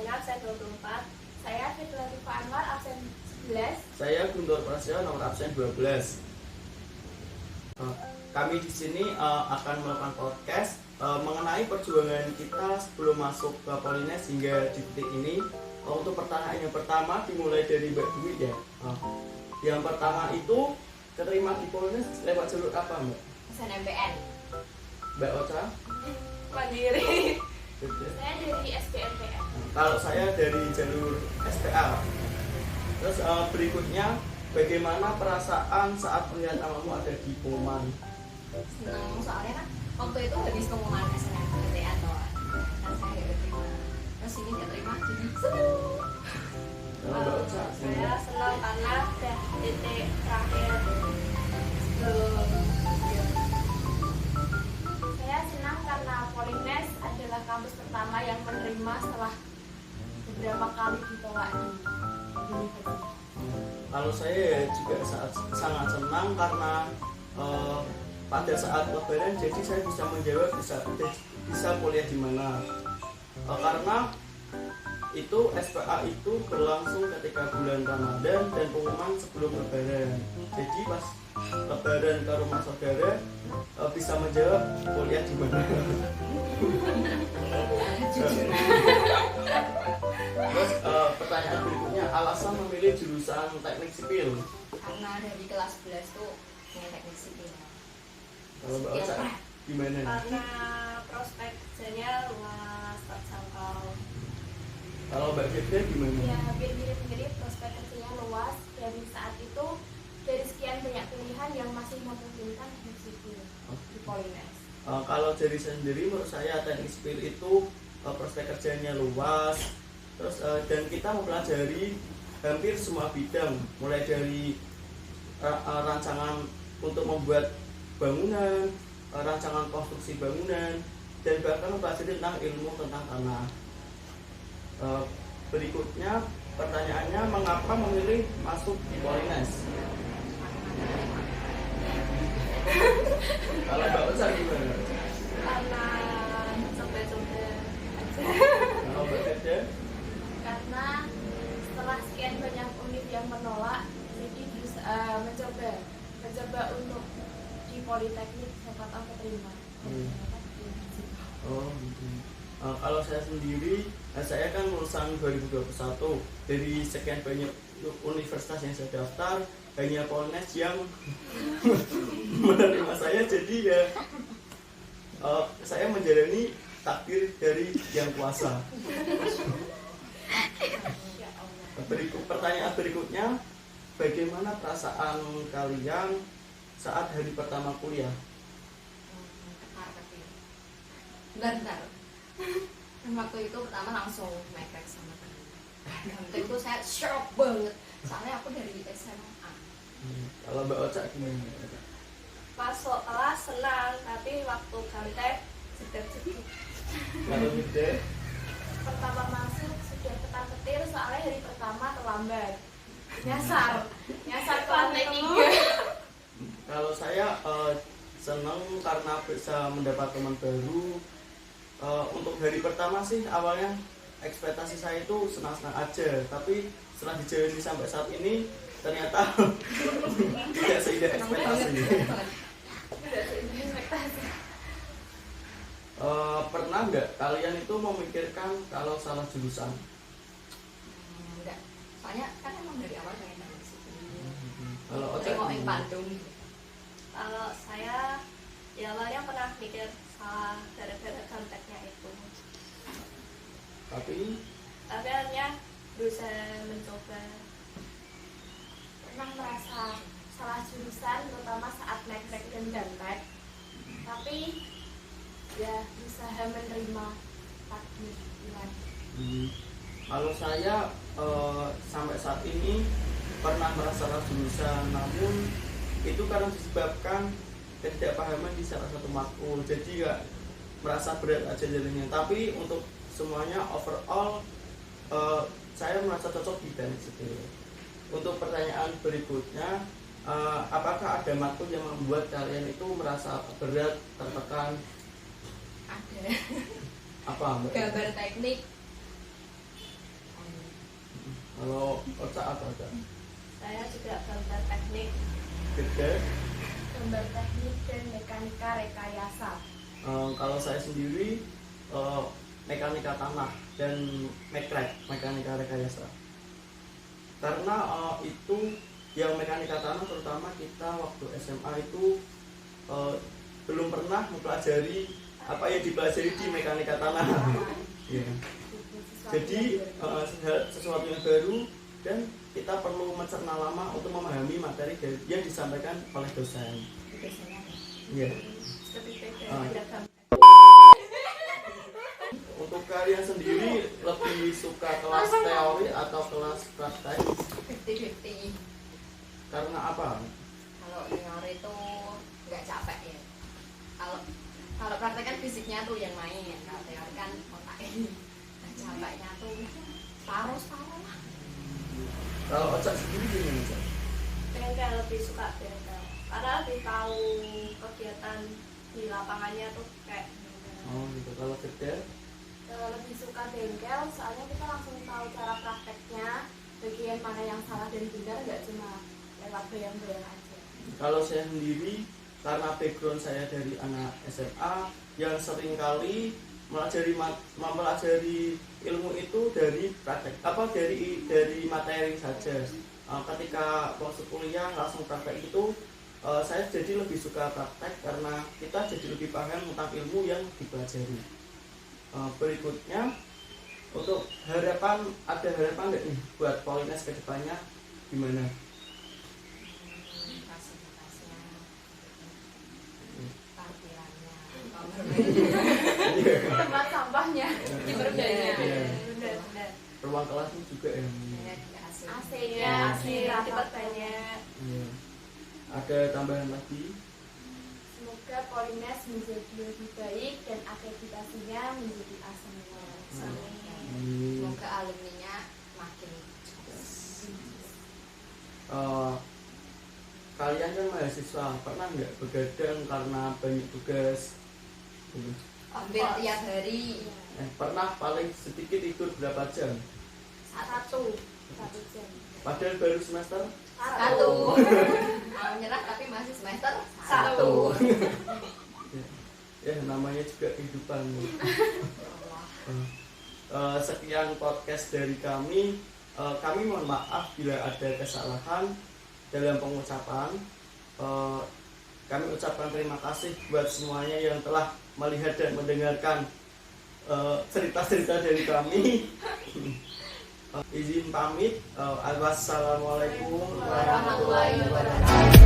Jana absen 24. Saya Fitri Latifa Anwar absen 11. Saya Guntur Prasetyo nomor absen 12. Kami di sini akan melakukan podcast mengenai perjuangan kita sebelum masuk ke Polines hingga di titik ini. Untuk pertanyaan yang pertama dimulai dari Mbak Dwi ya. Yang pertama itu keterima di Polines lewat jalur apa Mbak? SNMPTN. Mbak Ocha? Mandiri. Betul. Saya dari SBMPTN. Kalau saya dari jalur SPA. Terus berikutnya, bagaimana perasaan saat melihat namamu ada di pengumuman? Senang soalnya kan waktu itu habis pengumuman SNMPTN kan saya gak terima. Terus ini gak terima jadi senang. Kalau Mbak Ocha? Saya senang karena udah titik terakhir. Saya senang karena Polines adalah kampus pertama yang menerima setelah beberapa kali ditolak di universitas. Kalau saya juga sangat senang karena pada saat lebaran jadi saya bisa menjawab bisa kuliah di mana. Karena itu SPA itu berlangsung ketika bulan Ramadan dan pengumuman sebelum lebaran. Jadi pas lebaran ke rumah saudara bisa menjawab kuliah di mana. Terus pertanyaan berikutnya, alasan memilih jurusan teknik sipil? Karena dari kelas 11 tuh punya teknik sipil. Kalau Mbak Ocha gimana? Karena prospek kerjanya luas, terjangkau. Kalau Mbak Firda gimana? Ya hampir mirip-mirip, prospek kerjanya luas. Dari saat itu dari sekian banyak pilihan yang masih memungkinkan teknik sipil di Polines. Kalau dari saya sendiri, menurut saya teknik sipil itu prospek kerjanya luas, terus dan kita mempelajari hampir semua bidang, mulai dari rancangan untuk membuat bangunan, rancangan konstruksi bangunan, dan bahkan mempelajari tentang ilmu tentang tanah. Berikutnya pertanyaannya, mengapa memilih masuk di Polines? Kalau Mbak Ocha gimana? Karena coba-coba aja. Kalau Mbak Firda? Karena setelah sekian banyak univ yang menolak, jadi mencoba untuk di Politeknik siapa tahu keterima. Oh gitu. Kalau saya sendiri, saya kan lulusan 2021. Dari sekian banyak universitas yang saya daftar, hanya Polines yang menerima saya. Jadi ya saya menjalani takdir dari yang kuasa. Pertanyaan berikutnya, bagaimana perasaan kalian saat hari pertama kuliah? Bentar. Waktu itu pertama langsung mekrek sama temen. Dan itu saya shock banget. Soalnya aku dari SMA. Kalau Mbak Ocha gimana? Masuk kelas senang, tapi waktu kantek sedek-sedek. Kalau Firda? Pertama masuk sudah ketar-ketir soalnya hari pertama terlambat. Nyasar ke lantai 3. Kalau saya senang karena bisa mendapat teman baru. Untuk hari pertama sih awalnya ekspektasi saya itu senang-senang aja, tapi setelah dijalani sampai saat ini ternyata tidak seindah ekspektasi. Pernah nggak kalian itu memikirkan kalau salah jurusan? Enggak. Soalnya kan emang dari awal pengen teknik sipil. Kalau Ocha Tengok yang gimana? Bandung. Kalau saya ya awalnya pernah mikir salah gara-gara kontaknya itu. Tapi Akhirnya berusaha mencoba. Pernah merasa salah jurusan terutama saat naik-naik dan dantek. Tapi ya berusaha menerima takdir Tuhan. kalau saya sampai saat ini pernah merasa salah jurusan, namun itu karena disebabkan ketidakpahaman di salah satu matkul, jadi nggak merasa berat aja jalannya. Tapi untuk semuanya overall saya merasa cocok di teknik sipil. Untuk pertanyaan berikutnya, apakah ada matkul yang membuat kalian itu merasa berat, tertekan? Ada. Apa Mbak? Gambar teknik Kalau Oca apa Oca? Saya juga gambar teknik, Gede. gambar teknik dan mekanika rekayasa. Kalau saya sendiri mekanika tanah dan mekanika rekayasa. Karena itu yang mekanika tanah terutama kita waktu SMA itu belum pernah mempelajari apa yang dipelajari di mekanika tanah. Yeah. Jadi sesuatu yang baru dan kita perlu mencerna lama untuk memahami materi yang disampaikan oleh dosen. Iya. Untuk kalian sendiri lebih suka kelas teori atau kelas praktek? 50-50. Karena apa? Kalau teori itu nggak capek ya. Kalau praktek kan fisiknya tuh yang main, kalau teori kan otak ini. Nah, capeknya tuh separuh lah. Kalau Oca sendiri gimana Oca? Bengkel, lebih suka bengkel karena lebih tahu kegiatan di lapangannya tuh kayak Oh gitu. Kalau Gede? lebih suka bengkel soalnya kita langsung tahu cara prakteknya, bagian mana yang salah dan benar, nggak cuma lewat bayang-bayang aja. Kalau saya sendiri karena background saya dari anak SMA yang seringkali mempelajari ilmu itu dari praktek dari materi saja. Ketika masuk kuliah langsung praktek itu saya jadi lebih suka praktek karena kita jadi lebih paham tentang ilmu yang dipelajari. Berikutnya untuk harapan nggak nih buat Polines ke depannya gimana? Fasilitasnya, parkirannya, Tempat sampahnya, berbeda. benar-benar. Ruang kelas juga yang AC-nya, cepat banyak. Iya. Ada tambahan lagi? Semoga Polines menjadi lebih baik dan akreditasinya menjadi A semua. Amin. Semoga alumninya makin Kalian kan mahasiswa, pernah nggak begadang karena banyak tugas? hampir tiap hari. Pernah paling sedikit tidur berapa jam? Satu jam. Padahal baru semester Satu. Mau nyerah tapi masih semester Satu. Ya namanya juga kehidupan. Sekian podcast dari kami. Kami mohon maaf bila ada kesalahan dalam pengucapan. Kami ucapkan terima kasih buat semuanya yang telah melihat dan mendengarkan cerita-cerita dari kami. Izin pamit. Wassalamualaikum warahmatullahi wabarakatuh.